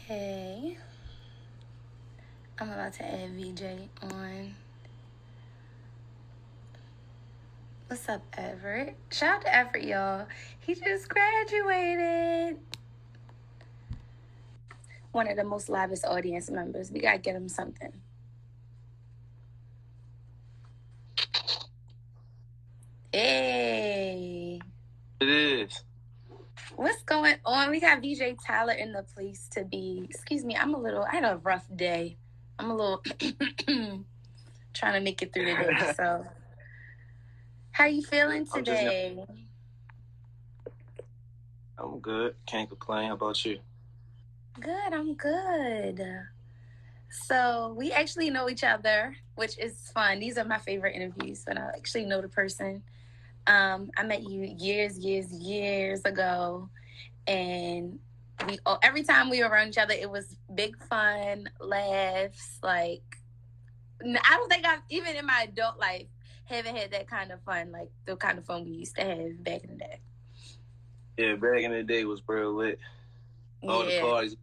Okay. I'm about to add VJ on. What's up, Everett? Shout out to Everett, y'all. He just graduated. One of the most livest audience members. We gotta get him something. Hey. It is. What's going on? We got VJ Tyler in the place to be. Excuse me, I had a rough day. I'm a little trying to make it through the day. So, how you feeling today? I'm good. Can't complain. How about you? Good, I'm good. So, we actually know each other, which is fun. These are my favorite interviews when I actually know the person. I met you years ago, and every time we were around each other, it was big fun, laughs. Like, I don't think I've, even in my adult life, haven't had that kind of fun, like the kind of fun we used to have back in the day. Yeah, back in the day was real lit. All the parties.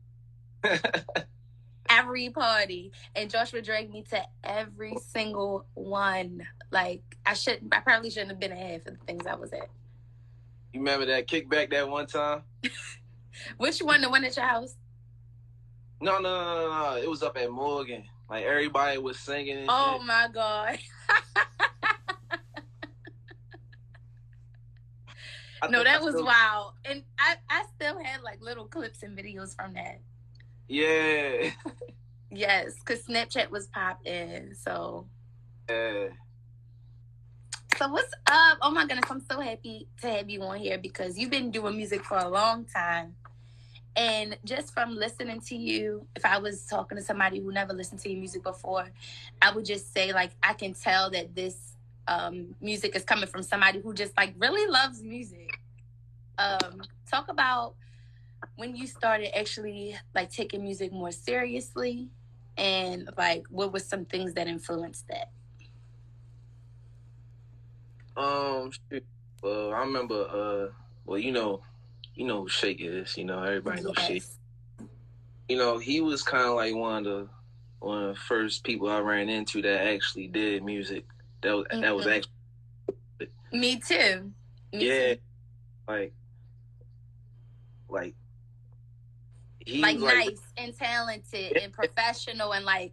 Every party. And Joshua dragged me to every single one. Like, I probably shouldn't have been at half of the things I was at. You remember that kickback that one time? Which one? The one at your house? No. It was up at Morgan. Like, everybody was singing and oh shit. My God. No, that was wild. And I still had like little clips and videos from that. Yeah. Yes, because Snapchat was popping. So. Yeah. So what's up? Oh my goodness, I'm so happy to have you on here because you've been doing music for a long time. And just from listening to you, if I was talking to somebody who never listened to your music before, I would just say, like, I can tell that this music is coming from somebody who just, like, really loves music. Talk about when you started actually, like, taking music more seriously and, like, what were some things that influenced that? Well, I remember, you know who Shake is. You know, everybody knows Shake. You know, he was kind of like one of the first people I ran into that actually did music. That was actually. Me too. Me too. Like he like was nice and talented and professional and like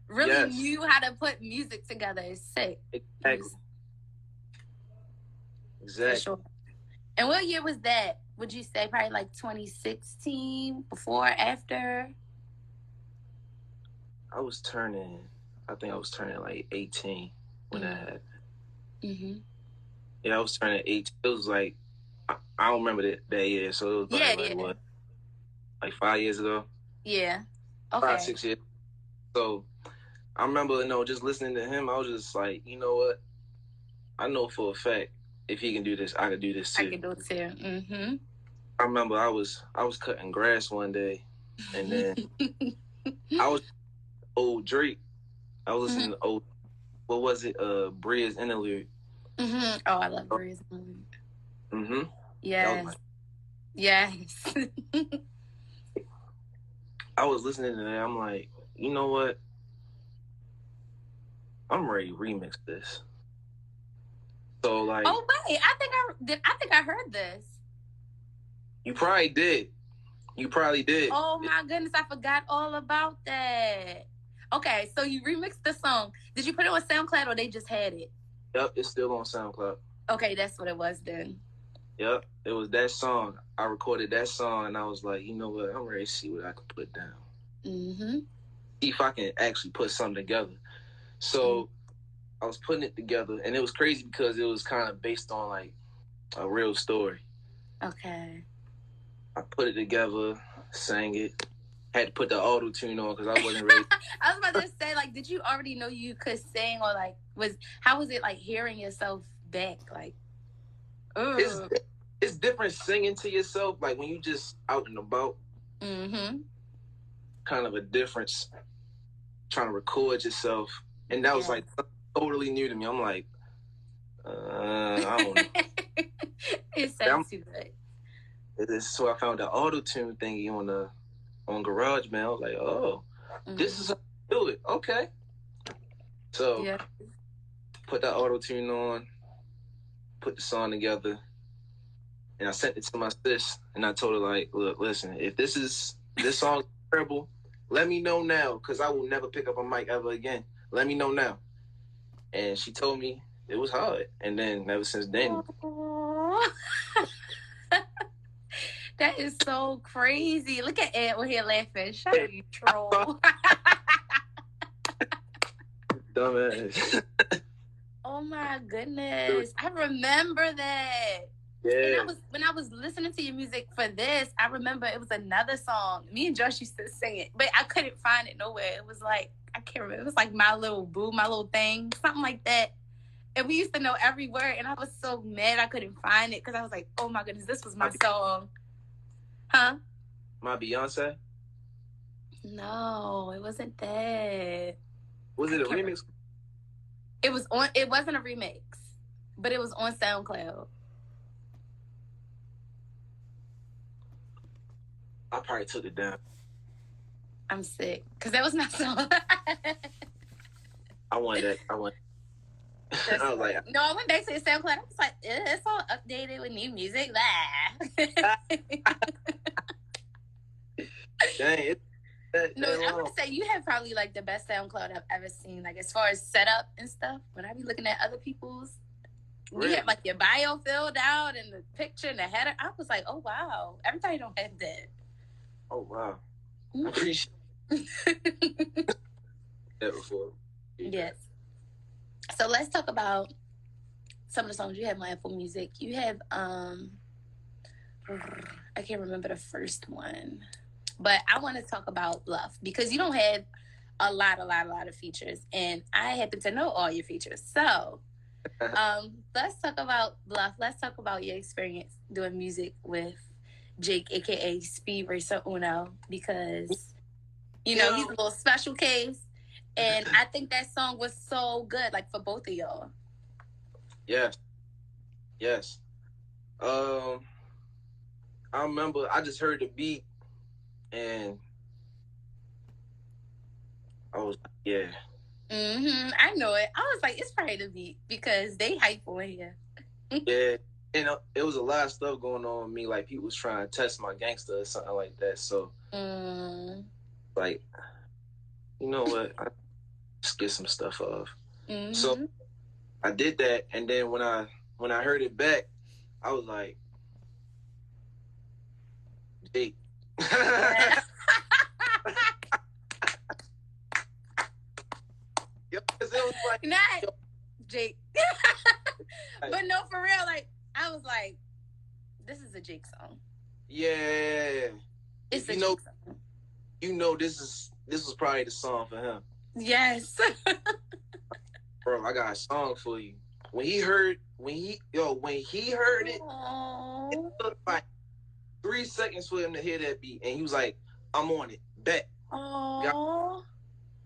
really knew how to put music together. It's sick. Exactly. For sure. And what year was that? Would you say probably like 2016? Before, after? I think I was turning like 18 when that happened. Mm-hmm. Yeah, I was turning 18. It was like, I don't remember that year, so it was like what? Like 5 years ago? Yeah. Okay. 5, 6 years. So I remember, just listening to him, I was just like, you know what? I know for a fact if he can do this, I can do this too. I can do it too. Mm-hmm. I remember I was cutting grass one day, and then I was old Drake. I was listening to old, what was it? Bria's Interlude. Mm-hmm. Oh, I love Bria's Interlude. Mm-hmm. Yes. Yes. I was listening to that. I'm like, you know what? I'm ready to remix this. So like, oh wait, I think I heard this. You probably did. Oh my goodness, I forgot all about that. Okay, so you remixed the song. Did you put it on SoundCloud or they just had it? Yep, it's still on SoundCloud. Okay, that's what it was then. Yep, it was that song. I recorded that song and I was like, you know what? I'm ready to see what I can put down. Mm-hmm. See if I can actually put something together. So I was putting it together and it was crazy because it was kind of based on like a real story. Okay. I put it together, sang it. Had to put the auto-tune on because I wasn't ready. I was about to say, like, did you already know you could sing or like how was it like hearing yourself back? Like, it's different singing to yourself, like when you just out and about. Mm-hmm. Kind of a difference trying to record yourself. And that was like totally new to me. I'm like, I don't know. It sounds too good. So I found the auto-tune thingy on on GarageBand. I was like, oh, this is how I do it. Okay. So put that auto tune on, put the song together, and I sent it to my sis, and I told her like, look, listen, if this song is terrible, let me know now, because I will never pick up a mic ever again. Let me know now. And she told me it was hard, and then ever since then. That is so crazy. Look at Ed over here laughing. Shut up, you troll. Dumbass. Oh my goodness. I remember that. Yeah. And when I was listening to your music for this, I remember it was another song. Me and Josh used to sing it, but I couldn't find it nowhere. It was like, I can't remember. It was like My Little Boo, My Little Thing, something like that. And we used to know every word, and I was so mad I couldn't find it because I was like, oh my goodness, this was my song. Huh? My Beyonce? No, it wasn't that. Was it a remix? It wasn't a remix, but it was on SoundCloud. I probably took it down. I'm sick because that was my song. I wanted that. I was like, no, I went back to the SoundCloud. I was like, it's all updated with new music. Dang, no, I would say you have probably like the best SoundCloud I've ever seen. Like as far as setup and stuff. When I be looking at other people's, you have like your bio filled out and the picture and the header. I was like, oh wow, everybody don't have that. Oh wow, I appreciate that before. Yes. So let's talk about some of the songs you have on Apple Music. You have I can't remember the first one. But I want to talk about Bluff because you don't have a lot of features. And I happen to know all your features. So let's talk about Bluff. Let's talk about your experience doing music with Jake, a.k.a. Speed Racer Uno, because, he's a little special case. And I think that song was so good, like, for both of y'all. Yes. I remember I just heard the beat. And I was like, yeah. I know it. I was like, it's probably the beat because they hype on here. Yeah. And it was a lot of stuff going on with me. Like, people was trying to test my gangster or something like that. So, like, you know what? I just get some stuff off. So, I did that. And then when I heard it back, I was like, Jake. It was like, not Jake. But no, for real, like, I was like, this is a Jake song. Yeah. It's a Jake song. You know this was probably the song for him. Yes. Bro, I got a song for you. When he heard it, it took like 3 seconds for him to hear that beat, and he was like, I'm on it. Bet. Oh.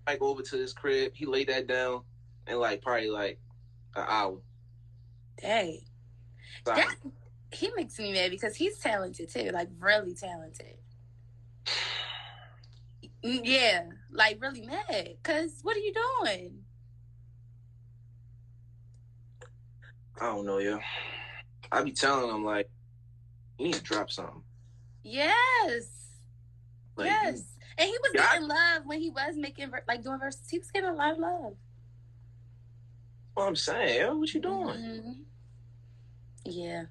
I go over to his crib. He laid that down in probably an hour. Dang. He makes me mad because he's talented too, like really talented. Yeah, like really mad. Cause what are you doing? I don't know, yo. I be telling him like, you need to drop something. Yes. Yes. And he was getting love when he was making doing verses. He was getting a lot of love. What I'm saying, yo, what you doing? Yeah.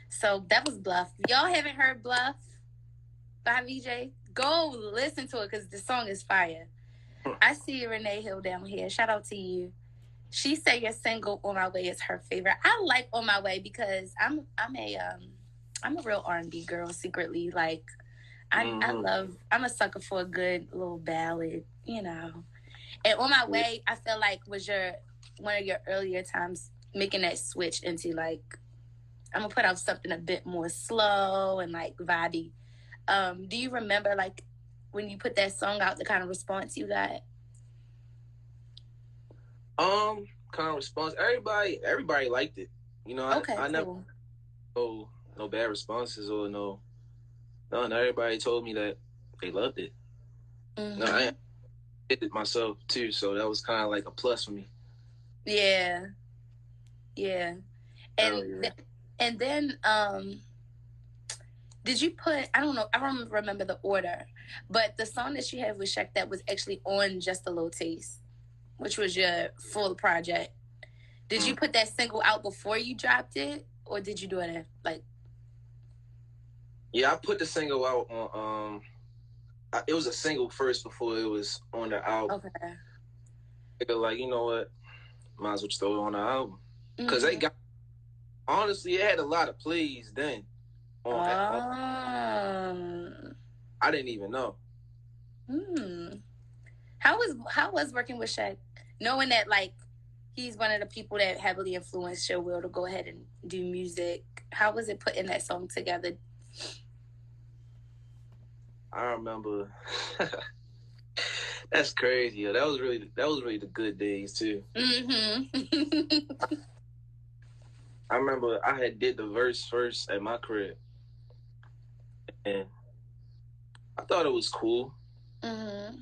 So that was Bluff. If y'all haven't heard Bluff by VJ, go listen to it because the song is fire. I see Renee Hill down here. Shout out to you. She said your single "On My Way" is her favorite. I like "On My Way" because I'm a real R&B girl secretly. Like I'm a sucker for a good little ballad, And "On My Way" I feel like was one of your earlier times making that switch into like, I'm gonna put out something a bit more slow and like vibey. Do you remember like when you put that song out, the kind of response you got? Kind of response. Everybody liked it. I never no bad responses or none. Everybody told me that they loved it. Mm-hmm. No, I did it myself too, so that was kind of like a plus for me. Yeah. Yeah. And and then did you put, I don't know, I don't remember the order, but the song that you had with Shaq that was actually on Just a Little Taste, which was your full project, did you put that single out before you dropped it, or did you do it like? Yeah, I put the single out on it was a single first before it was on the album. Okay. Like, you know what, might as well throw it on the album because they got, honestly, it had a lot of plays then. I didn't even know. How was working with Shaq, knowing that like he's one of the people that heavily influenced your will to go ahead and do music? How was it putting that song together? I remember. That's crazy. That was really the good days too. Mm-hmm. I remember I had did the verse first at my crib, and I thought it was cool. Mm-hmm.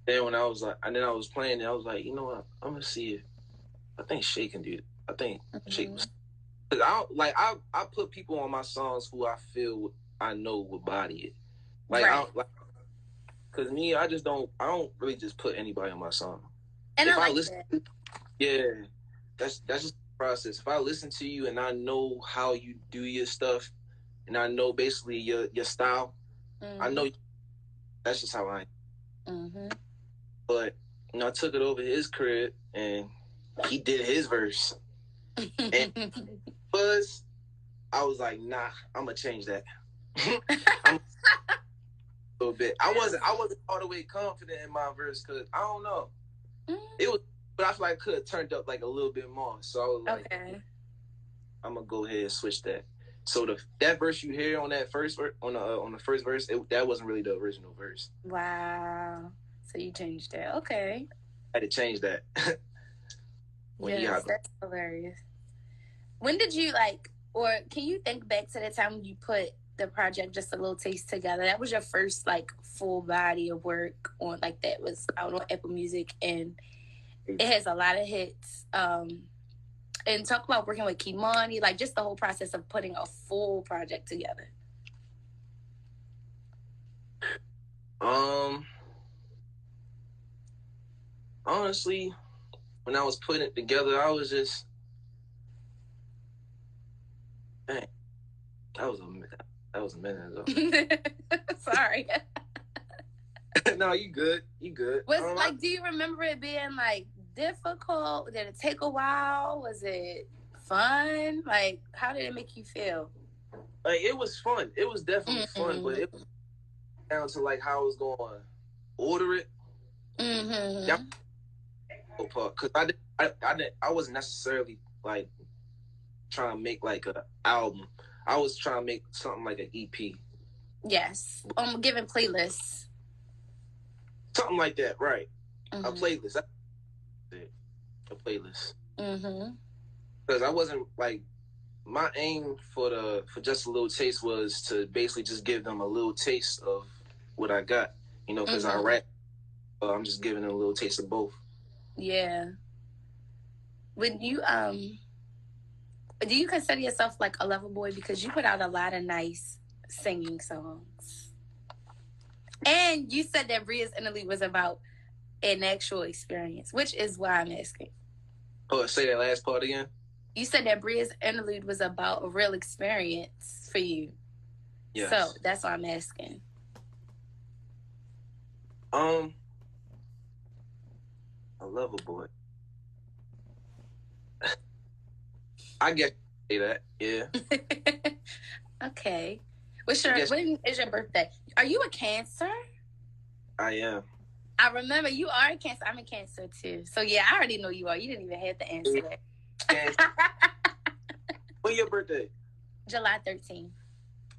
Then when I was playing it, I was like, you know what? I'm gonna see if I think Shay can do it. I think Shay was. Cause I put people on my songs who I feel I know would body it. Cause me, I don't really just put anybody on my song. And if I listen, that. Yeah, that's just the process. If I listen to you and I know how you do your stuff, and I know basically your style, I know that's just how I am. But I took it over his crib and he did his verse, and I was like, nah, I'm gonna change that. A little bit. I wasn't all the way confident in my verse because I don't know. It was, but I feel like it could have turned up like a little bit more. So I was like, okay, I'm gonna go ahead and switch that. So that verse you hear on that first on the first verse, that wasn't really the original verse. Wow. So you changed that. Okay. I had to change that. Yes, that's hilarious. When did you or can you think back to the time when you put the project Just a Little Taste together? That was your first full body of work on that was out on Apple Music, and it has a lot of hits. And talk about working with Kimani, just the whole process of putting a full project together. Honestly, when I was putting it together, I was just, man, that was a minute ago. Sorry. No, you good. Was do you remember it being difficult? Did it take a while? Was it fun? How did it make you feel? It was fun. It was definitely fun, but it was down to how I was going to order it. That because I wasn't necessarily trying to make an album. I was trying to make something like an EP. Yes, giving playlists. Something like that, right? A playlist. A playlist. Because I wasn't my aim for Just a Little Taste was to basically just give them a little taste of what I got, because I rap. I'm just giving them a little taste of both. Yeah. When you do you consider yourself a lover boy, because you put out a lot of nice singing songs, and you said that Bria's Interlude was about an actual experience, which is why I'm asking. Oh, say that last part again. You said that Bria's Interlude was about a real experience for you. Yes. So that's why I'm asking. A lover boy. I get say that, yeah. Okay. When is your birthday? Are you a Cancer? I am. I remember you are a Cancer. I'm a Cancer too. So yeah, I already know you are. You didn't even have to answer that. When your birthday? July 13th.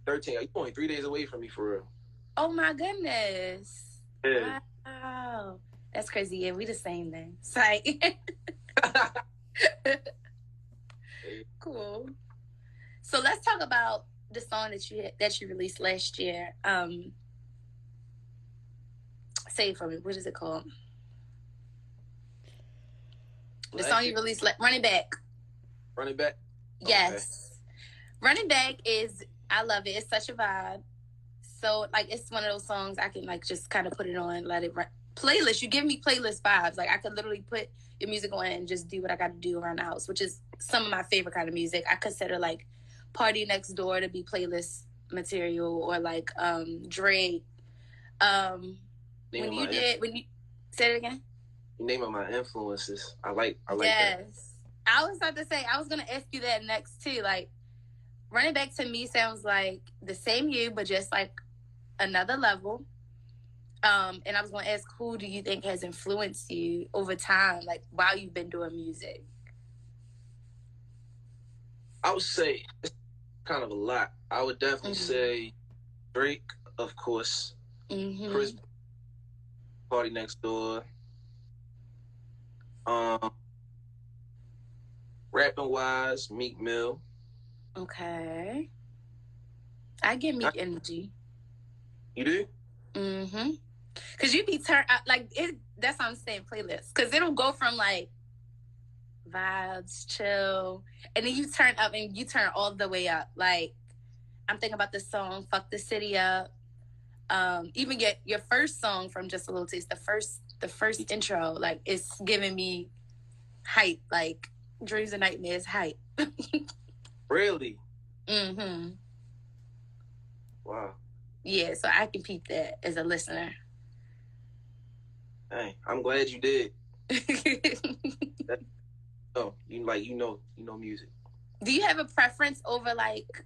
13. You're only 3 days away from me, for real. Oh my goodness. Yeah. Wow. That's crazy. Yeah, we the same then. Cool. So let's talk about the song that you released last year. Say it for me. What is it called? The Black song you released, Running Back. Running Back? Yes. Okay. Running Back is, I love it. It's such a vibe. So, like, it's one of those songs I can, like, just kind of put it on, let it run. Playlist. You give me playlist vibes. Like, I could literally put your music on and just do what I got to do around the house, which is some of my favorite kind of music. I consider, like, Party Next Door to be playlist material, or, like, Drake. When you say it again? You name of my influences. I like that. Yes. I was about to say, I was going to ask you that next, too. Like, Running Back to me sounds like the same you, but just, like, another level. And I was going to ask, who do you think has influenced you over time, like while you've been doing music? I would say it's kind of a lot. I would definitely say Drake, of course. Chris, Party Next Door. Rapping wise, Meek Mill. Okay. I get Meek energy. You do? Mm-hmm. Cause you be turned like it. That's what I'm saying. Playlist, cause it'll go from like vibes, chill, and then you turn up and you turn all the way up. Like I'm thinking about the song "Fuck the City Up." Even get your first song from Just a Little Taste. The first intro, like it's giving me hype. Like Dreams and Nightmares hype. Really? Mm-hmm. Wow. Yeah, so I can peep that as a listener. Hey, I'm glad you did. Oh, you know music. Do you have a preference over like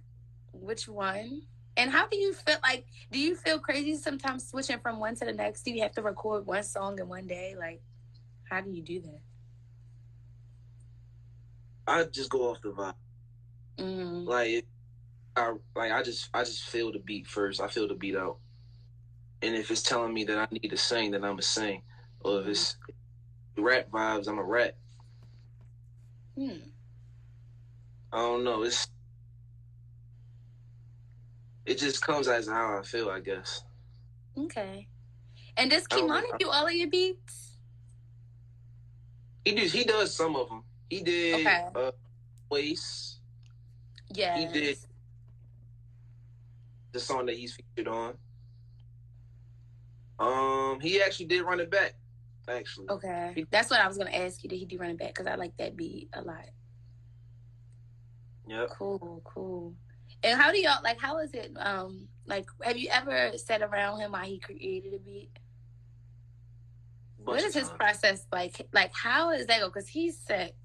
which one? And how do you feel? Like, do you feel crazy sometimes switching from one to the next? Do you have to record one song in one day? Like, how do you do that? I just go off the vibe. Like, I just feel the beat first. I feel the beat out. And if it's telling me that I need to sing, then I'm a sing. Or if it's rap vibes, I'm a rap. I don't know. It just comes as how I feel, I guess. Okay. And does Kimani do all of your beats? He does some of them. He did Waste. Yeah. He did the song that he's featured on. He actually did Run It Back. Actually. Okay. That's what I was gonna ask you. Did he do Run It Back? Because I like that beat a lot. Yep. Cool. And how do y'all like? How is it? Like, have you ever sat around him while he created a beat? What is his process like? Like, how does that go? Because he's sick.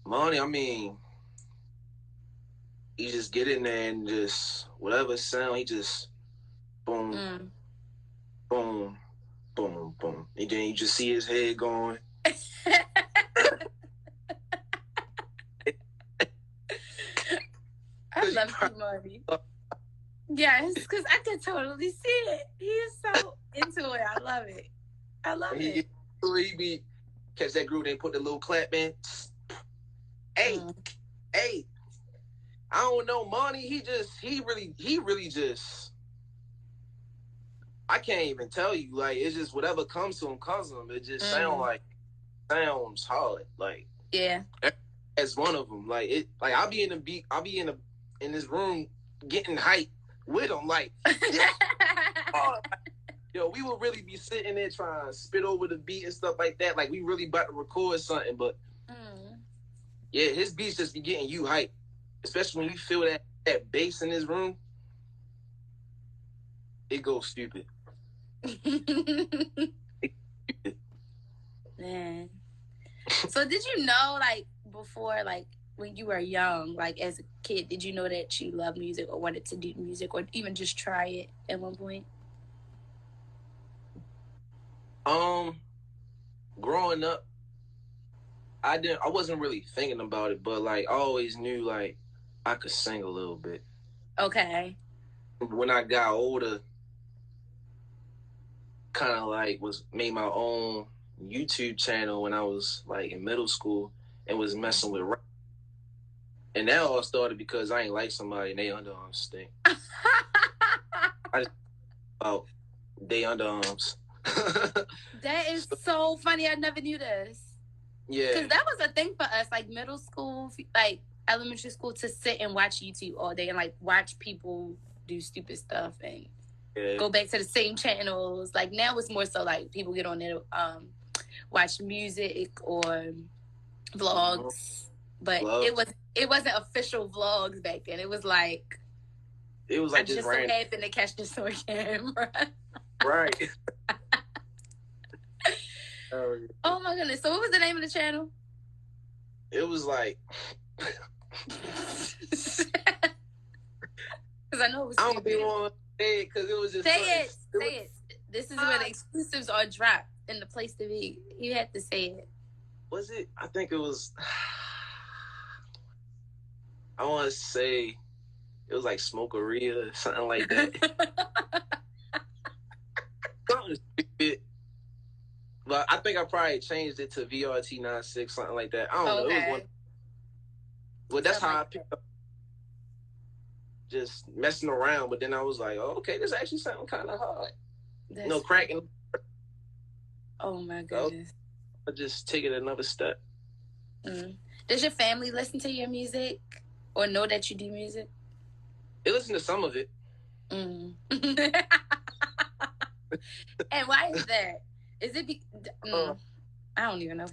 Money, I mean, he just get in there and just whatever sound, he just boom, boom, boom, boom, and then you just see his head going. I love Kimani. Yes, because I could totally see it. He is so into it. I love it. It. He be catch that groove, then put the little clap in. Hey, I don't know, Money. He really just. I can't even tell you. Like, it's just whatever comes to him. It just sounds hard. Like, yeah, that's one of them. Like it. Like I'll be in this room getting hype with him. Like, yo, we would really be sitting there trying to spit over the beat and stuff like that. Like we really about to record something, but yeah, his beats just be getting you hype, especially when you feel that bass in his room. It goes stupid. Man. So did you know, like, before, like, when you were young, like, as a kid, did you know that you loved music or wanted to do music or even just try it at one point? Growing up, I wasn't really thinking about it, but, like, I always knew, like, I could sing a little bit. Okay. When I got older, kind of, like, made my own YouTube channel when I was like in middle school and was messing with rap. And that all started because I ain't like somebody and they underarms stink. I just about they underarms. That is so funny. I never knew this. Yeah. Because that was a thing for us, like middle school, like elementary school, to sit and watch YouTube all day and like watch people do stupid stuff and go back to the same channels. Like now it's more so like people get on there, watch music or vlogs. But it wasn't official vlogs back then. It was like I just so happened to catch this on camera. Right. Oh my goodness. So what was the name of the channel? It was like because I know it was I don't be want to say it because it was just say it. This is where the exclusives are dropped and the place to be. You had to say it. Was it? I think it was. I want to say it was like Smokeria or something like that. Something stupid. But I think I probably changed it to VRT96, something like that. I don't know. It was one. Well, that's how I picked up. Just messing around, but then I was like, "Oh, okay, this actually sounds kind of hard." Cracking. Oh my goodness! I just take it another step. Does your family listen to your music or know that you do music? They listen to some of it. And why is that? Is it? I don't even know.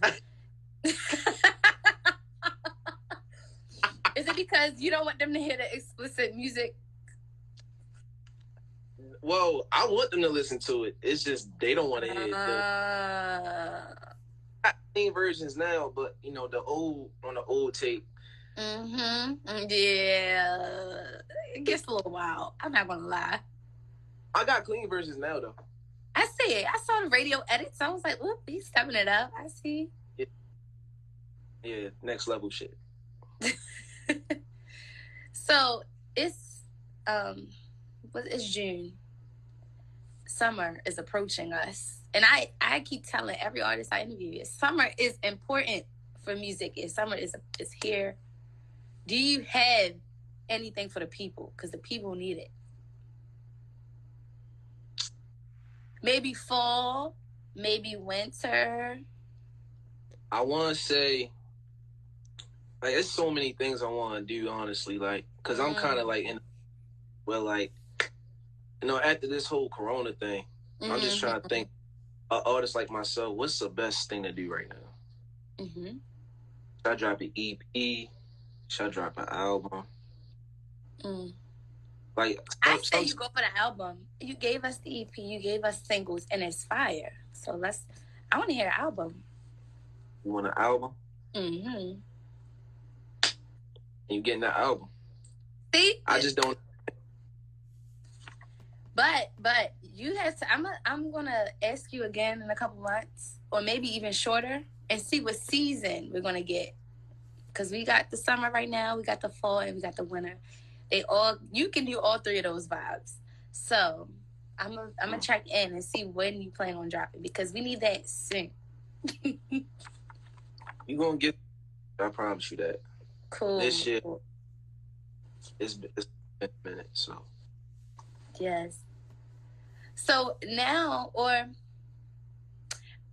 Is it because you don't want them to hear the explicit music? Well, I want them to listen to it. It's just they don't want to hear it. Got clean versions now, but you know the old tape. Yeah, it gets a little wild. I'm not gonna lie. I got clean versions now though. I see it. I saw the radio edits. I was like, "Whoop, he's stepping it up." I see. Yeah, next level shit. So it's June. Summer is approaching us, and I keep telling every artist I interview, summer is important for music. Summer is here. Do you have anything for the people? Because the people need it. Maybe fall, maybe winter. I want to say, like, there's so many things I want to do, honestly, like, because I'm kind of like after this whole Corona thing, I'm just trying to think, an artist like myself, what's the best thing to do right now? Should I drop an EP? Should I drop an album? Like, I say you go for the album. You gave us the EP, you gave us singles, and it's fire. So I want to hear an album. You want an album? And you getting that album? See, I just don't. But you have to. I'm gonna ask you again in a couple months, or maybe even shorter, and see what season we're gonna get. Because we got the summer right now, we got the fall, and we got the winter. You can do all three of those vibes. So I'm gonna check in and see when you plan on dropping, because we need that soon. You gonna get? I promise you that. Cool. This year, it's been a minute, so. Yes. So now, or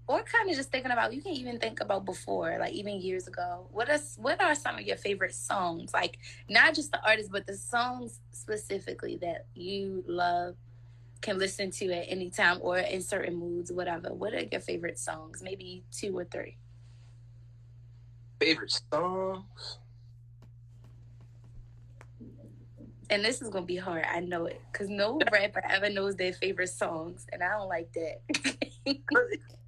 kind of just thinking about, you can even think about before, like even years ago. What are some of your favorite songs? Like not just the artists, but the songs specifically that you love, can listen to at any time or in certain moods, whatever. What are your favorite songs? Maybe 2 or 3. Favorite songs? And this is gonna be hard, I know it, because no rapper ever knows their favorite songs, and I don't like that.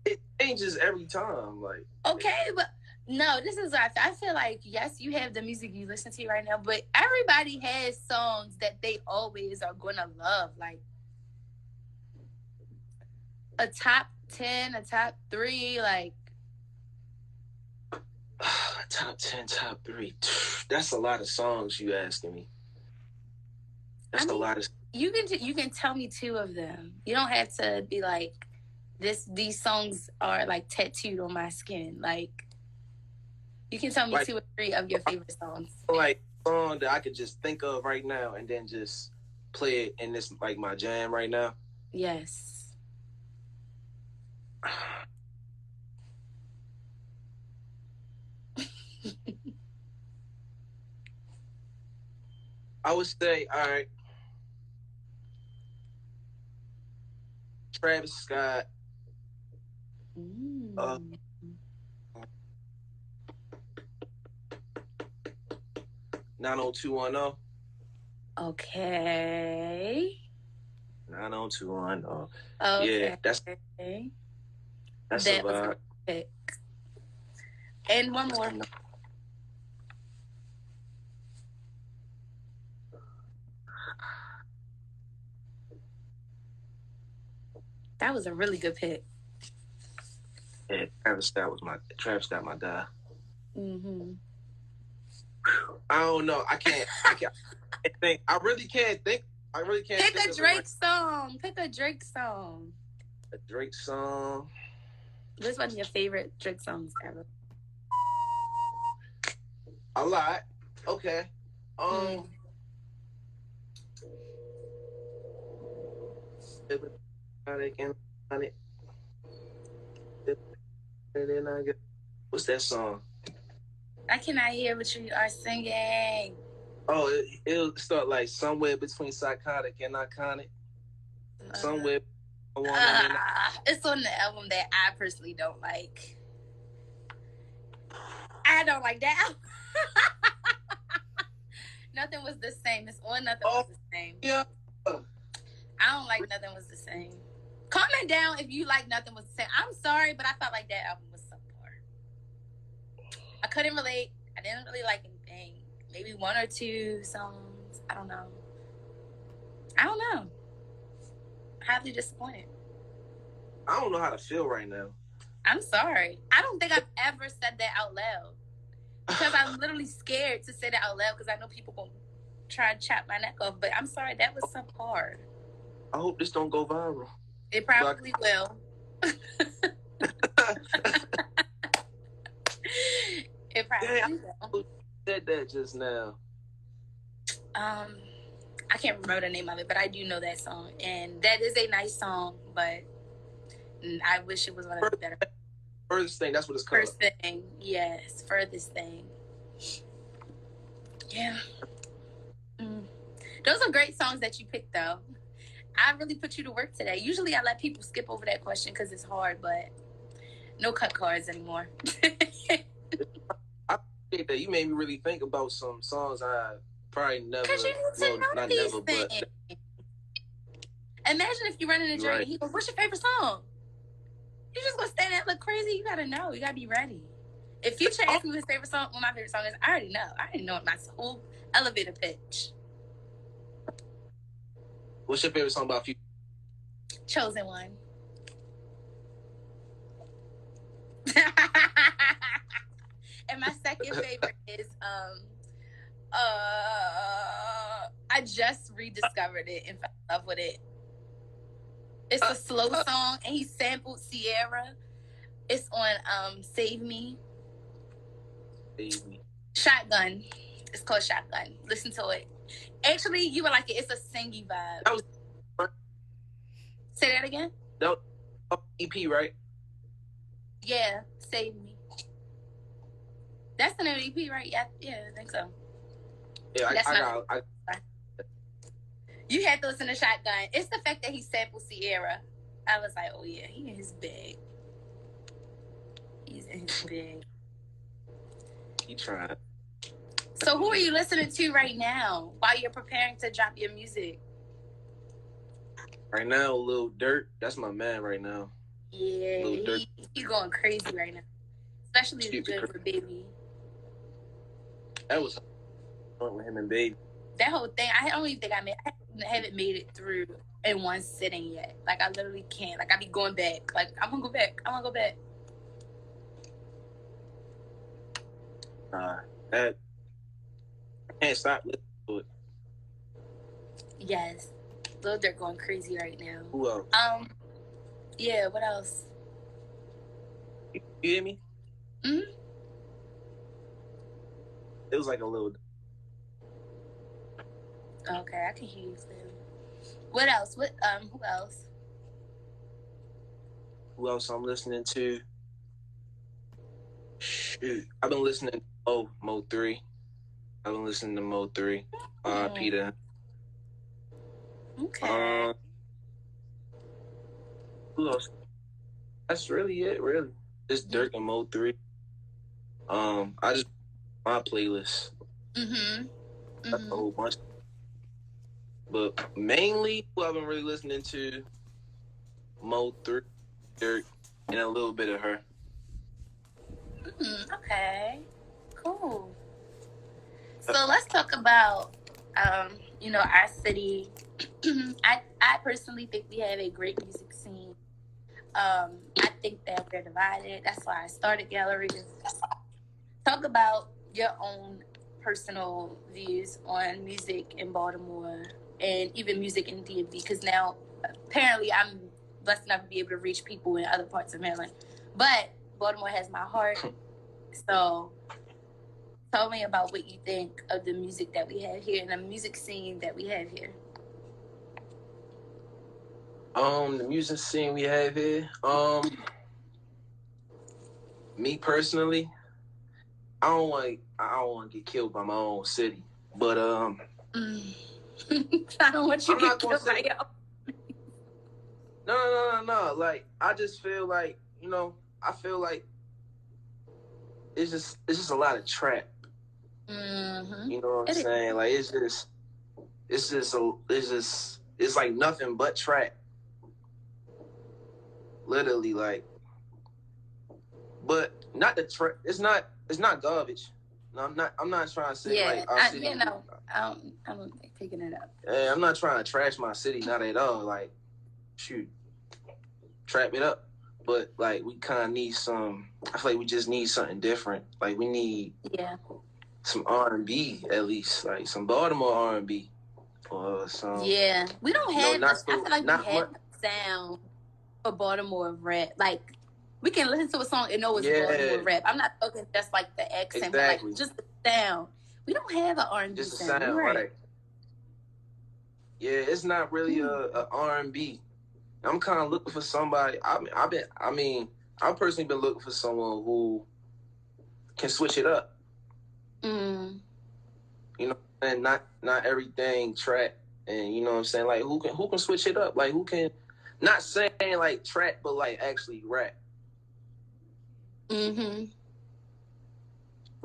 It changes every time, like. Okay, but no, this is what I feel like. Yes, you have the music you listen to right now, but everybody has songs that they always are gonna love, like a top 10, a top 3, like. Top 10, top 3. That's a lot of songs you asking me. That's a lot of. You can tell me 2 of them. You don't have to be like, these songs are like tattooed on my skin. Like, you can tell me 2 or 3 of your favorite songs. Like a song that I could just think of right now and then just play it in this like my jam right now. Yes. I would say, all right, Travis Scott. 90210. Okay. 90210. Okay. Yeah, that's a That was a vibe. good pick. And one more. That was a really good pick. Yeah, Travis Scott, my guy. Mm-hmm. I don't know. I can't think. I really can't think. Pick a Drake song. Pick a Drake song. A Drake song. What's one of your favorite Drake songs ever? A lot. Okay. What's that song? I cannot hear what you are singing. Oh, it'll start like somewhere between psychotic and iconic. Somewhere. It's on the album that I personally don't like. I don't like that album. Nothing Was the Same. It's on Nothing Was the Same. Yeah. I don't like Nothing Was the Same. Comment down if you like Nothing Was the Same. I'm sorry, but I felt like that album was subpar. I couldn't relate. I didn't really like anything. Maybe one or two songs. I don't know. Highly disappointed. I don't know how to feel right now. I'm sorry. I don't think I've ever said that out loud. Because I'm literally scared to say that out loud because I know people going to try to chop my neck off. But I'm sorry, that was subpar. I hope this don't go viral. It probably will. It probably will. Said that just now. I can't remember the name of it, but I do know that song. And that is a nice song, but I wish it was one of the better. Furthest Thing, that's what it's called. First Thing, yes. Furthest Thing. Yeah. Those are great songs that you picked, though. I really put you to work today. Usually I let people skip over that question because it's hard, but no cut cards anymore. I think that you made me really think about some songs I probably never. Because you need to know not these never, things. but imagine if you run in a joint right. and he goes, "What's your favorite song?" You just gonna stand there and look crazy. You gotta know. You gotta be ready. If Future asks me his favorite song, what my favorite song is, I already know. I already know my whole elevator pitch. What's your favorite song about Future? Chosen One. And my second favorite is I just rediscovered it and fell in love with it. It's a slow song and he sampled Sierra. It's on Save Me. Save Me. Shotgun. It's called Shotgun. Listen to it. Actually, you would like it. It's a singy vibe. That was... Say that again? That was EP, right? Yeah, Save Me. That's an EP, right? Yeah, I think so. Yeah, I You had to listen to Shotgun. It's the fact that he sampled Sierra. I was like, oh yeah, he in his bag. He's in his bag. He trying. So who are you listening to right now while you're preparing to drop your music? Right now, Lil Durk. That's my man right now. Yeah, he going crazy right now. Especially the Good for Baby. That was with him and Baby. That whole thing, I don't even think I haven't made it through in one sitting yet. Like, I literally can't. Like, I be going back. Like, I want to go back. That I can't stop listening to it. Yes. Lil Durk going crazy right now. Who else? Yeah, what else? You hear me? Mm-hmm. It was like a little... Okay, I can hear you clearly. What else? Who else? Who else I'm listening to? Shoot, I've been listening to Mo 3. I've been listening to Mo 3. Peter. Okay. Who else? That's really it, really. Just Dirk and Mo 3. I just my playlist. That's a whole bunch. But mainly, who I've been really listening to, Mo 3, Dirk, and a little bit of her. Okay. Cool. So let's talk about, our city. I personally think we have a great music scene. I think that we're divided. That's why I started Gallery. Talk about your own personal views on music in Baltimore and even music in DMV, because now apparently I'm blessed enough to be able to reach people in other parts of Maryland. But Baltimore has my heart. So tell me about what you think of the music that we have here and the music scene that we have here. The music scene we have here. Me personally, I don't want to get killed by my own city, but I don't want you to get killed by your. No. Like, I just feel like, I feel like it's just a lot of trap. Mm-hmm. You know what I'm saying? Like, it's like nothing but trap. Literally, like, but not the trap. It's not garbage. No, I'm not trying to say like our city. I'm picking it up. I'm not trying to trash my city, not at all. Like, shoot, trap it up. But like, we kind of need some. I feel like we just need something different. Like, we need some R&B at least, like some Baltimore R&B or some. Yeah, we don't have. I feel like we have sound for Baltimore rap. Like, we can listen to a song and know it's Baltimore rap. I'm not talking just like the accent, but like just the sound. We don't have an R&B just sound. Sound, right? Yeah, it's not really a R&B. I'm kind of looking for somebody. I've personally been looking for someone who can switch it up. You know, and not everything trap. And you know what I'm saying? Like, who can switch it up? Like, who can not saying like trap, but like actually rap. You know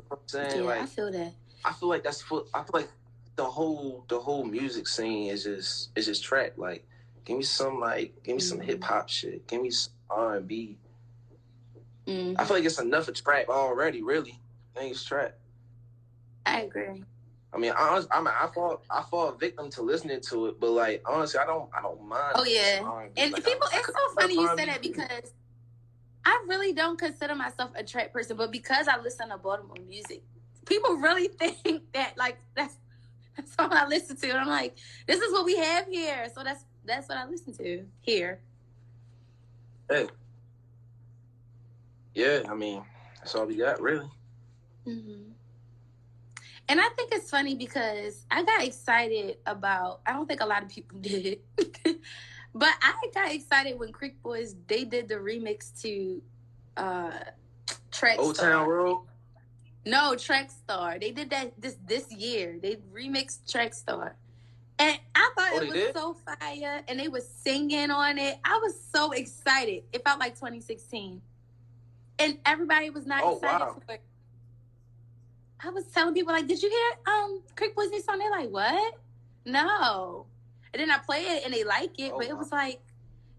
what I'm saying? Yeah, like, I feel that. I feel like the whole music scene is just trap. Like, give me some hip hop shit. Give me some R&B. I feel like it's enough of trap already. Really, I think it's trap. I agree. I mean, I fall victim to listening to it, but like, honestly, I don't mind. Oh yeah, and like, people, it's so funny you said that, because I really don't consider myself a trap person, but because I listen to Baltimore music, people really think that like that's all I listen to. And I'm like, this is what we have here, so that's what I listen to here. Hey. Yeah, I mean, that's all we got, really. And I think it's funny because I got excited about, I don't think a lot of people did, but I got excited when Creek Boys, they did the remix to Track Old Town Road? No, Track Star. They did that this year. They remixed Track Star. And I thought it was so fire, and they were singing on it. I was so excited. It felt like 2016. And everybody was not excited for it. I was telling people, like, did you hear Creek Boys' new song? They're like, what? No. And then I play it, and they like it, but it was like,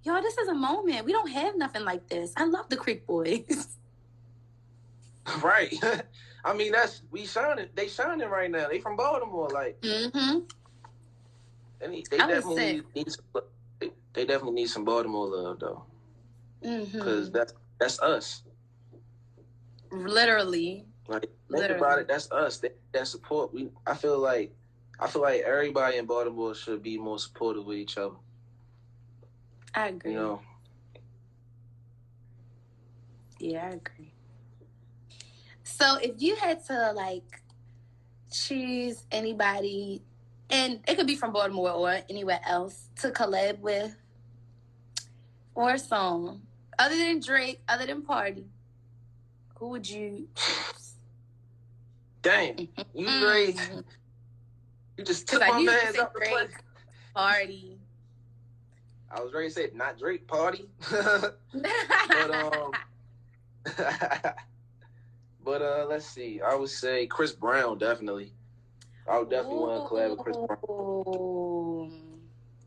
yo, this is a moment. We don't have nothing like this. I love the Creek Boys. Right. I mean, they shining right now. They from Baltimore, like. They definitely need some Baltimore love, though. Because that's us. Literally. Like, think about it. That's us. That support. I feel like everybody in Baltimore should be more supportive with each other. I agree. You know. Yeah, I agree. So if you had to like choose anybody and it could be from Baltimore or anywhere else, to collab with or a song, other than Drake, other than Party, who would you choose? Dang, you ready? You just took my man's out the play. Party. I was ready to say not Drake, Party. But let's see. I would say Chris Brown, definitely. I would definitely want to collab with Chris Brown.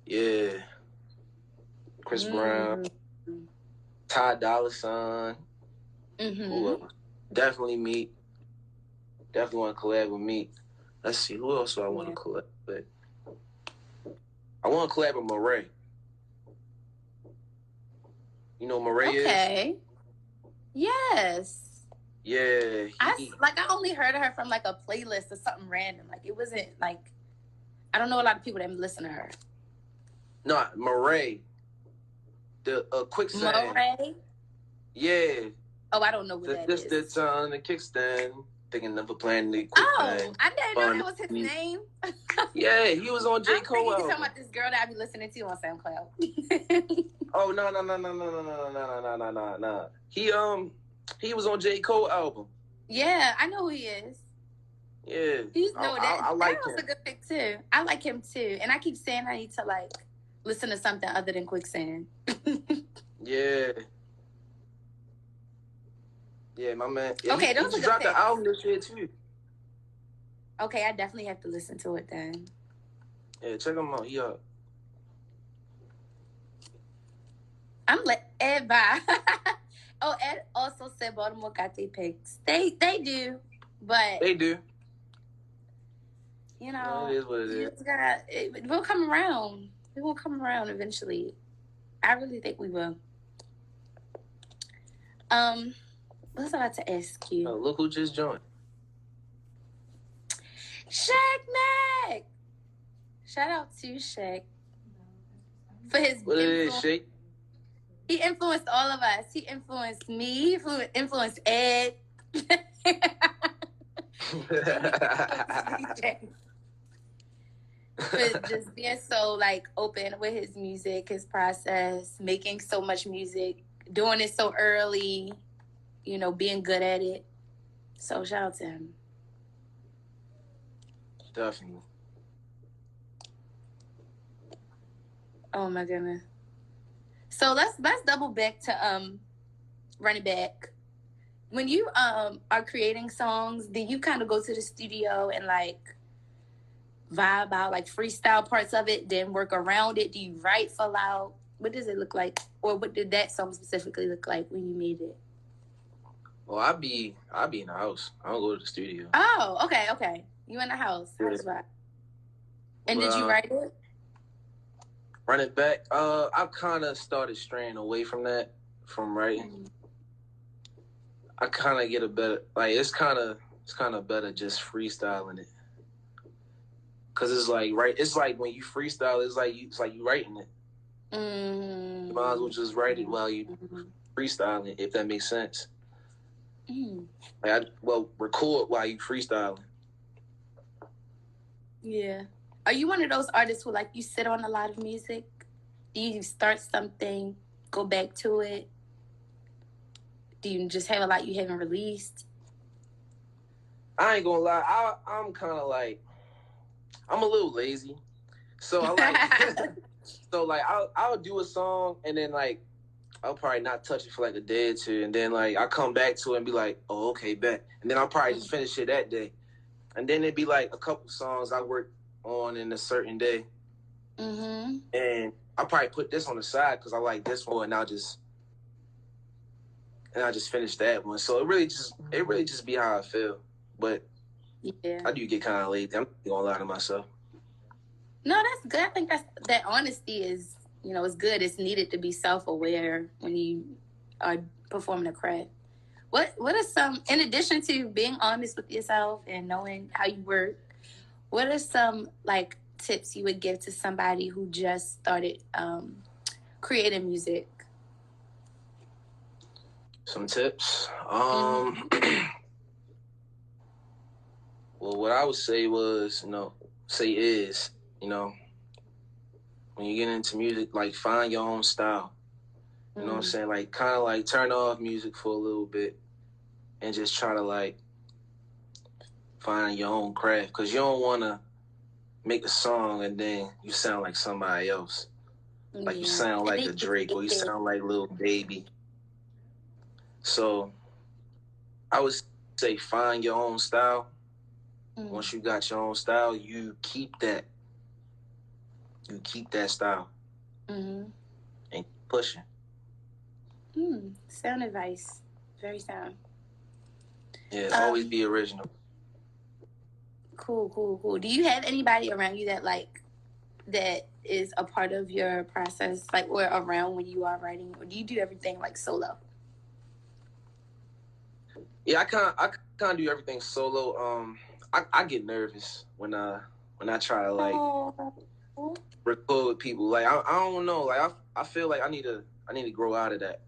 Yeah. Chris Brown. Ty Dolla $ign. Who else? Definitely Meek. Definitely want to collab with Meek. Let's see. Who else do I want to collab with? I want to collab with Murray. You know Murray is? Okay. Yes. Yeah. I only heard of her from like a playlist or something random. Like it wasn't like, I don't know a lot of people that listen to her. No, Murray. The Quicksand. Murray? Yeah. Oh, I don't know what that is. Just the the kickstand. Thinking of a plan to quicksand. Oh, I didn't know that was his name. Yeah, he was on J. Cole. I'm talking about this girl that I be listening to on SoundCloud. Oh no. He was on J. Cole album. Yeah, I know who he is. Yeah. I like him. That was a good pick too. I like him too. And I keep saying I need to like listen to something other than Quicksand. Yeah. Yeah, my man. Yeah, okay, he just dropped the album this year too. Okay, I definitely have to listen to it then. Yeah, check him out. He up. I'm like Ed bye. Oh, Ed also said Baltimore got their picks. They do, but they do. You know, it is what it is. It will come around. It will come around eventually. I really think we will. What was I about to ask you? Oh, look who just joined. Shaq Mac. Shout out to Shaq for his. What is Shaq? He influenced all of us. He influenced me. He influenced Ed. But just being so like open with his music, his process, making so much music, doing it so early, you know, being good at it. So shout out to him. Definitely. Oh my goodness. So let's double back to Run It Back. When you are creating songs, do you kind of go to the studio and like vibe out, like freestyle parts of it, then work around it? Do you write full out? What does it look like? Or what did that song specifically look like when you made it? Well, I'd be in the house. I don't go to the studio. Oh, okay. You in the house. How's that? And did you write it? Run It Back. I kind of started straying away from that, from writing. Mm-hmm. I kind of get a better, like, it's kind of better just freestyling it. Cause it's like, right, it's like when you freestyle, it's like you writing it. Mm-hmm. You might as well just write it while you freestyling, if that makes sense. Like record while you freestyling. Yeah. Are you one of those artists who like you sit on a lot of music? Do you start something, go back to it? Do you just have a lot you haven't released? I ain't gonna lie. I'm kind of like, I'm a little lazy. So I like, I'll do a song and then like, I'll probably not touch it for like a day or two. And then like, I'll come back to it and be like, oh, okay, bet. And then I'll probably just finish it that day. And then it'd be like a couple songs I work on in a certain day. Mm-hmm. And I'll probably put this on the side because I like this one, and I'll just finish that one. So it really just be how I feel. But yeah, I do get kind of lazy. I'm not gonna lie to myself. No, that's good. I think that honesty is, you know, it's good. It's needed to be self-aware when you are performing a craft. What are some, in addition to being honest with yourself and knowing how you work, what are some like tips you would give to somebody who just started creating music? Some tips. Well, what I would say was, you know, say is, you know, when you get into music, like find your own style. You know what I'm saying? Like kind of like turn off music for a little bit and just try to like find your own craft, because you don't want to make a song and then you sound like somebody else. Like you sound like a Drake or you sound like Lil Baby. So I would say find your own style. Once you got your own style, you keep that. You keep that style. And keep pushing. Sound advice. Very sound. Yeah, always be original. Cool. Do you have anybody around you that is a part of your process, like, or around when you are writing, or do you do everything like solo? Yeah, I can't do everything solo. I get nervous when I try to like record with people. Like I don't know. Like I feel like I need to grow out of that,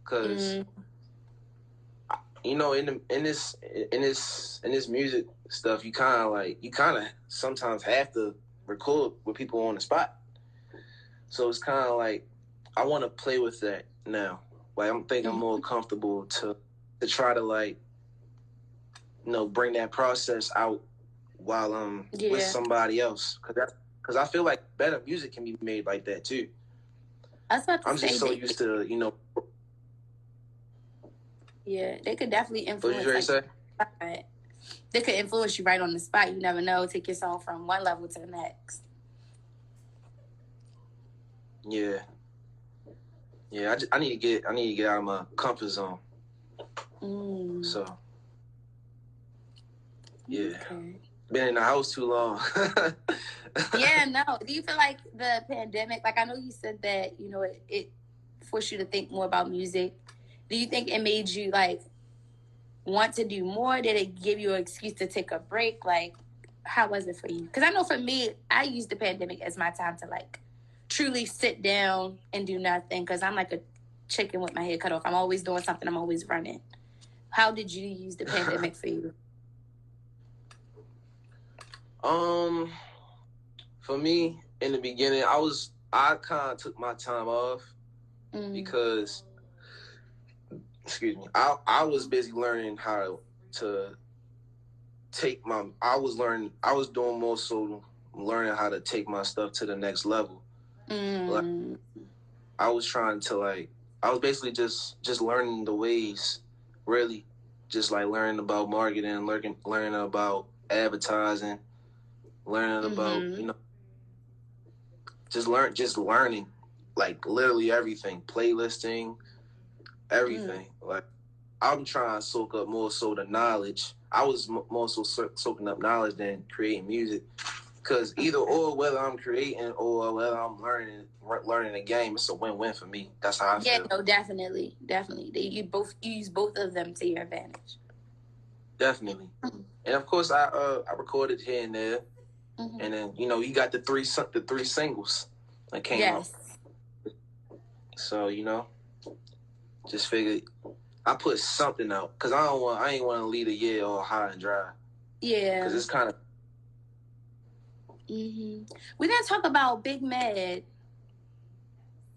because you know, in this music stuff, you kind of sometimes have to record with people on the spot. So it's kind of like I want to play with that now. Like I'm more comfortable to try to like, you know, bring that process out while I'm with somebody else, because I feel like better music can be made like that too. I'm just so used to, you know. Yeah, they could definitely influence. What did you say? They could influence you right on the spot. You never know. Take your song from one level to the next. Yeah. I need to get out of my comfort zone. So. Yeah. Okay. Been in the house too long. Yeah, no. Do you feel like the pandemic, like I know you said that, you know, it forced you to think more about music. Do you think it made you like want to do more? Did it give you an excuse to take a break? Like, how was it for you? Because I know for me, I used the pandemic as my time to like truly sit down and do nothing, because I'm like a chicken with my head cut off. I'm always doing something. I'm always running. How did you use the pandemic for you? For me, in the beginning, I kind of took my time off because, excuse me, I was busy learning how to take my. I was doing more so learning how to take my stuff to the next level. Like, I was trying to like. I was basically just learning the ways, really, just like learning about marketing, learning about advertising, learning about, you know, just learning, like literally everything, playlisting, everything. Like I'm trying to soak up more so the knowledge. I was more so soaking up knowledge than creating music, because either or, whether I'm creating or whether I'm learning a game, it's a win-win for me. That's how I feel. Yeah, no, definitely. You use both of them to your advantage. Definitely. And of course, I recorded here and there, and then, you know, you got the three singles that came out. So, you know, just figured I put something out, because I ain't want to leave a year all high and dry. Yeah. Because it's kind of. We didn't talk about Big Mad.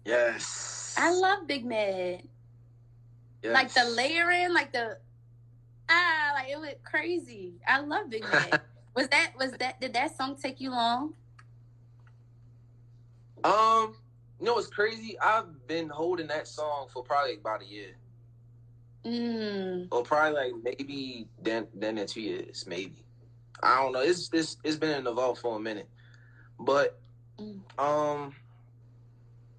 Yes. I love Big Mad. Yes. Like the layering, like the like it went crazy. I love Big Mad. Did that song take you long? You know what's crazy? I've been holding that song for probably about a year. Or probably like maybe then 2 years, maybe. I don't know. It's been in the vault for a minute. But I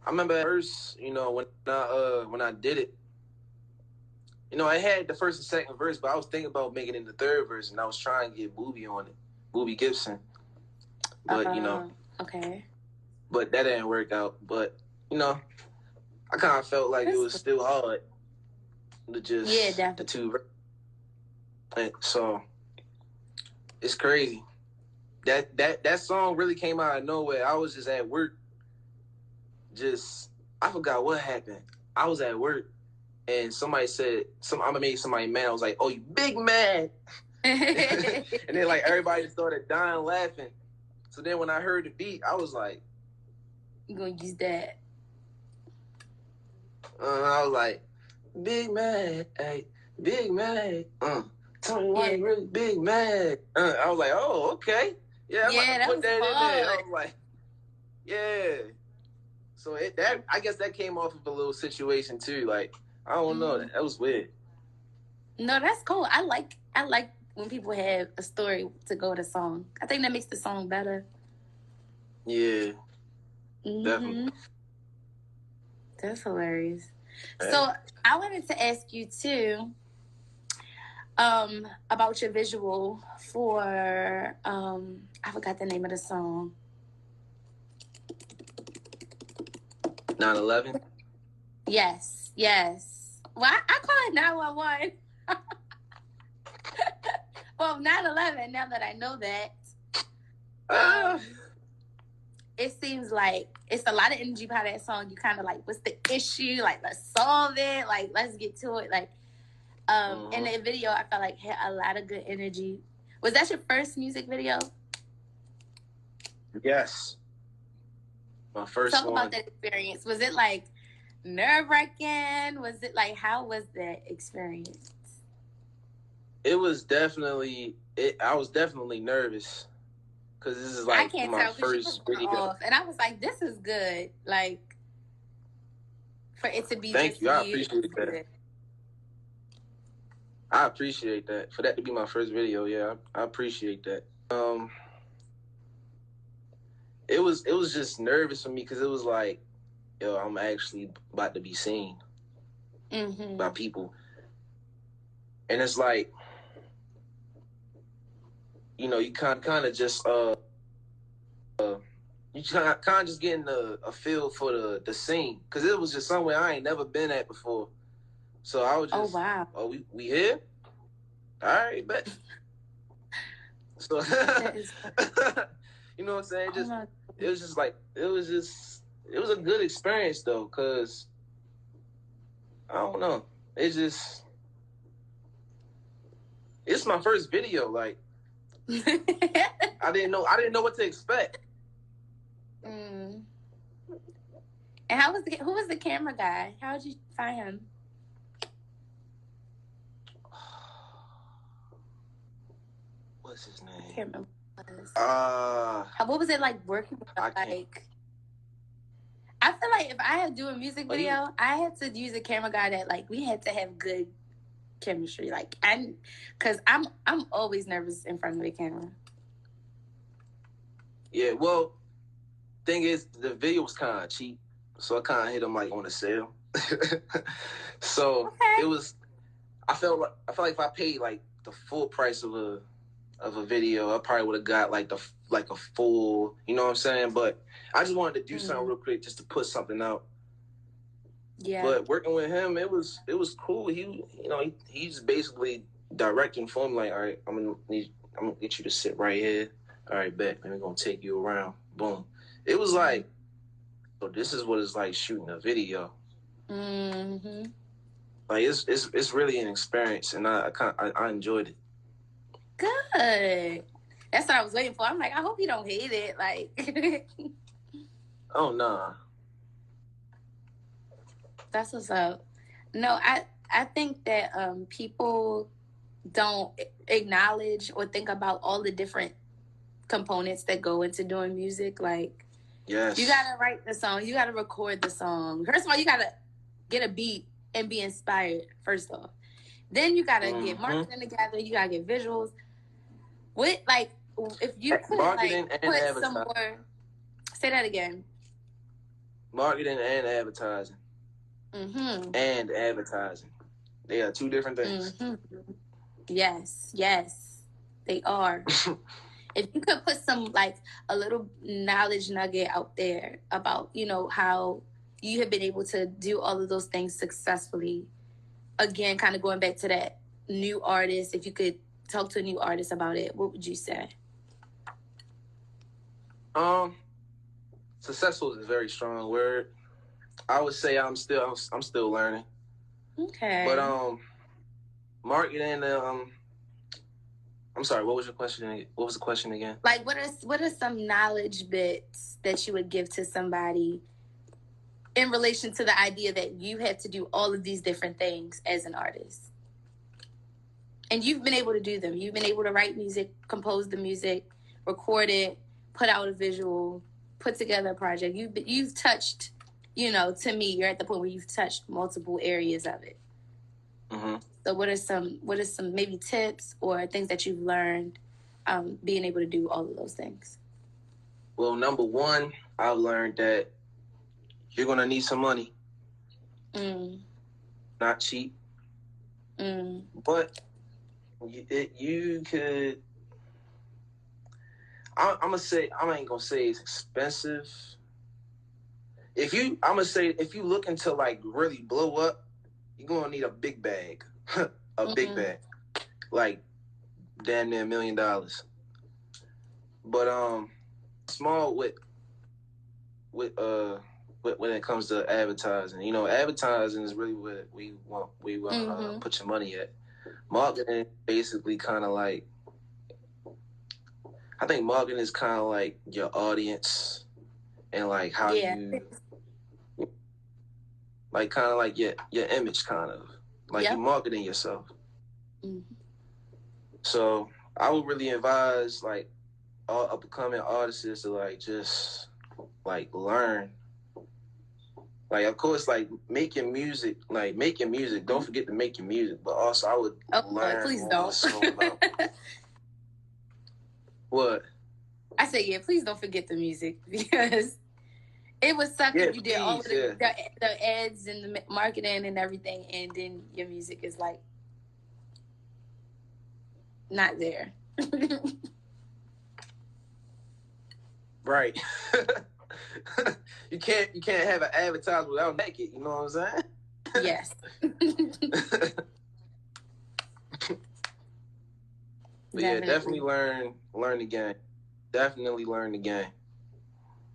remember at first, you know, when I did it, you know, I had the first and second verse, but I was thinking about making it the third verse, and I was trying to get Booby on it, Booby Gibson. But you know, okay. But that didn't work out. But you know, I kind of felt like it was still hard to just the two. And so it's crazy. That song really came out of nowhere. I was just at work. I forgot what happened. I was at work, and somebody said, I made somebody mad. I was like, "Oh, you big mad!" And then like everybody started dying laughing. So then when I heard the beat, I was like, You gonna use that? I was like, Big Mag, hey, Big Mag, tell me why you really Big Mag. I was like, oh, okay. Yeah, I'm about to put that in there. I was like, yeah. So I guess that came off of a little situation too. Like, I don't know. That was weird. No, that's cool. I like when people have a story to go with a song. I think that makes the song better. Yeah. Definitely. That's hilarious. Hey. So I wanted to ask you too, about your visual for I forgot the name of the song. 9/11? Yes. Well, I call it 911. Well, 9/11, now that I know that. It seems like it's a lot of energy behind that song. You kind of like, what's the issue? Like, let's solve it. Like, let's get to it. Like, in the video, I felt like had a lot of good energy. Was that your first music video? Yes. My first one. Talk about that experience. Was it like nerve-wracking? Was it like, how was that experience? It was definitely, I was definitely nervous. Because this is like my first video. Off, and I was like, this is good. Like, for it to be Thank you. I appreciate that. I appreciate that. For that to be my first video, yeah, I appreciate that. It was just nervous for me because it was like, yo, I'm actually about to be seen by people. And it's like, you know, you kind of just you kind of just getting a feel for the scene, because it was just somewhere I ain't never been at before. So I was just, we here? All right, bet. So you know what I'm saying? It was just like, it was a good experience though, because I don't know, it's my first video. Like, I didn't know what to expect. And who was the camera guy? How did you find him? What's his name? I can't remember what was it like working with him? Like, I feel like if I had to do a music video, I had to use a camera guy that, like, we had to have good chemistry. Like, because I'm always nervous in front of the camera. Yeah, well, thing is, the video was kind of cheap, so I kind of hit him like on a sale. So it was. I felt like if I paid like the full price of a video, I probably would have got like a full. You know what I'm saying? But I just wanted to do something real quick, just to put something out. Yeah. But working with him, it was cool. He's basically directing for me. Like, all right, I'm gonna get you to sit right here. All right, bet. And we're gonna take you around. Boom. It was like, so this is what it's like shooting a video. Like, it's really an experience, and I enjoyed it. Good. That's what I was waiting for. I'm like, I hope you don't hate it. Like, oh no. That's what's up. No, I think that people don't acknowledge or think about all the different components that go into doing music. Like, yes, you gotta write the song, you gotta record the song. First of all, you gotta get a beat and be inspired, first off. Then you gotta get marketing together, you gotta get visuals. What, like, if you could like put some more, say that again. Marketing and advertising. And advertising. They are two different things. Yes, they are. If you could put some, like, a little knowledge nugget out there about, you know, how you have been able to do all of those things successfully. Again, kind of going back to that new artist, if you could talk to a new artist about it, what would you say? Successful is a very strong word. I would say I'm still learning. Okay. But marketing, I'm sorry. What was your question? What was the question again? Like, what are some knowledge bits that you would give to somebody in relation to the idea that you have to do all of these different things as an artist? And you've been able to do them. You've been able to write music, compose the music, record it, put out a visual, put together a project. You've touched, to me, you're at the point where you've touched multiple areas of it. Mm-hmm. So what are some maybe tips or things that you've learned being able to do all of those things? Well, number one, I've learned that you're going to need some money. Not cheap. But you could... I ain't going to say it's expensive. If you looking to like really blow up, you're going to need a big bag. Big bag. Like damn near $1 million. But small with when it comes to advertising. Advertising is really what we want put your money at. Marketing basically kind of like, I think marketing is kind of like your audience and like how you, like kind of like your image, kind of like you're marketing yourself. So I would really advise like all upcoming artists to like just like learn. Like, of course, like making music. Don't forget to make your music, but also I would learn. Please don't. What? I said, please don't forget the music, because it would suck if you did all of the ads and the marketing and everything, and then your music is like not there. Right. You can't have an advertisement without naked. You know what I'm saying? Yes. But yeah, definitely learn the game. Definitely learn the game.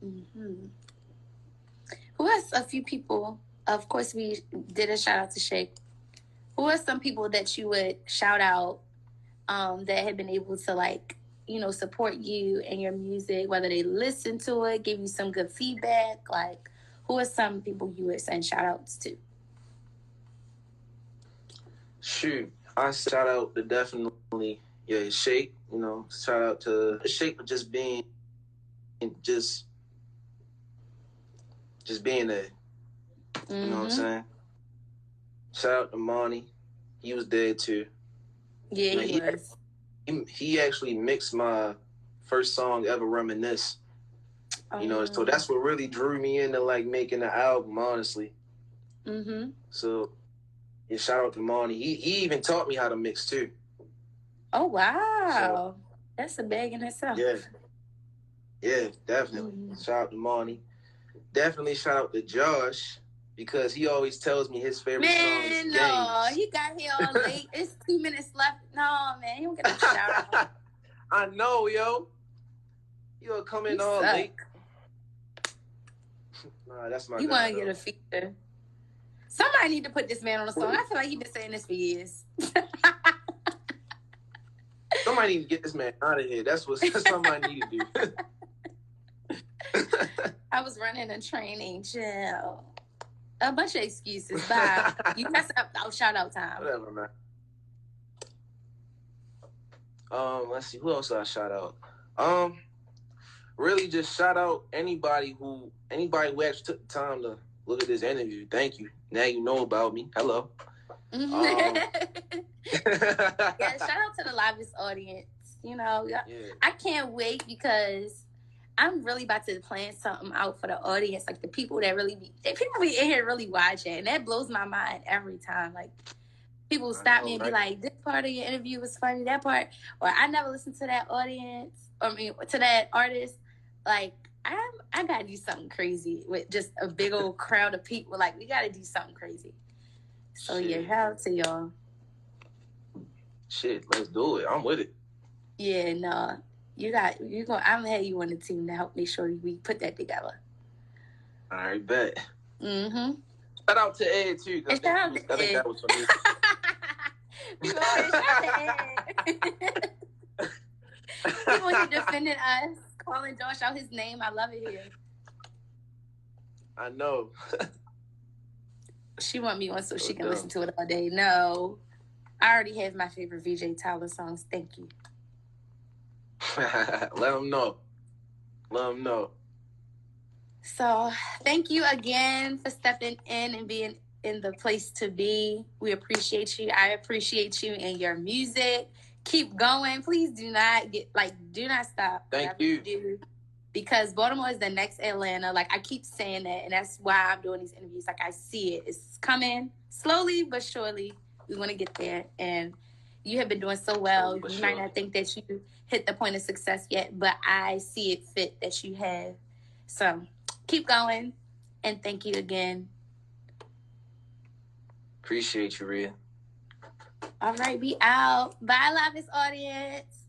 Mm-hmm. Who are a few people? Of course, we did a shout out to Shake. Who are some people that you would shout out that have been able to like, support you and your music, whether they listen to it, give you some good feedback? Like, who are some people you would send shout outs to? Shoot, I shout out to definitely Shake. Shout out to Shake for just being there. You know what I'm saying? Shout out to Monty. He was there too. Yeah, he was. He actually mixed my first song ever, Reminisce. So that's what really drew me into like making the album, honestly. So yeah, shout out to Monty. He even taught me how to mix too. Oh wow. So, that's a bag in itself. Yeah, definitely. Shout out to Monty. Definitely shout out to Josh, because he always tells me his favorite song is Games. No, he got here all late. It's 2 minutes left. No, man, you don't get a shout out. I know, yo. You'll come in all late. Nah, that's my guy. You want to get a feature. Somebody need to put this man on a song. I feel like he's been saying this for years. Somebody need to get this man out of here. That's what somebody need to do. I was running a training, chill. A bunch of excuses. Bye. You mess up. Shout out time. Whatever, man. Let's see. Who else did I shout out? Really just shout out anybody who actually took the time to look at this interview. Thank you. Now you know about me. Hello. Yeah, shout out to the livest audience. I can't wait, because I'm really about to plan something out for the audience, like the people that people be in here really watching, and that blows my mind every time. Like, people stop me and be like, "This part of your interview was funny, that part," or "I never listened to that audience, to that artist." Like, I gotta do something crazy with just a big old crowd of people. Like, we gotta do something crazy. So yeah, shout out to y'all. Shit, let's do it. I'm with it. Yeah, no. I'm gonna have you on the team to help make sure we put that together. All right, bet. Shout out to Ed too. I think that was for me. We gonna shout out to Ed. People here defending us, calling Josh out his name. I love it here. I know. She want me on so she can listen to it all day. No. I already have my favorite VJ Tyler songs. Thank you. Let them know. Let them know. So, thank you again for stepping in and being in the place to be. We appreciate you. I appreciate you and your music. Keep going. Please do not stop. Thank you. Do, because Baltimore is the next Atlanta. Like, I keep saying that, and that's why I'm doing these interviews. Like, I see it. It's coming slowly but surely. We want to get there, and you have been doing so well. You might not think that you hit the point of success yet, but I see it fit that you have. So keep going, and thank you again. Appreciate you, Rhea. All right, we out. Bye, Live audience.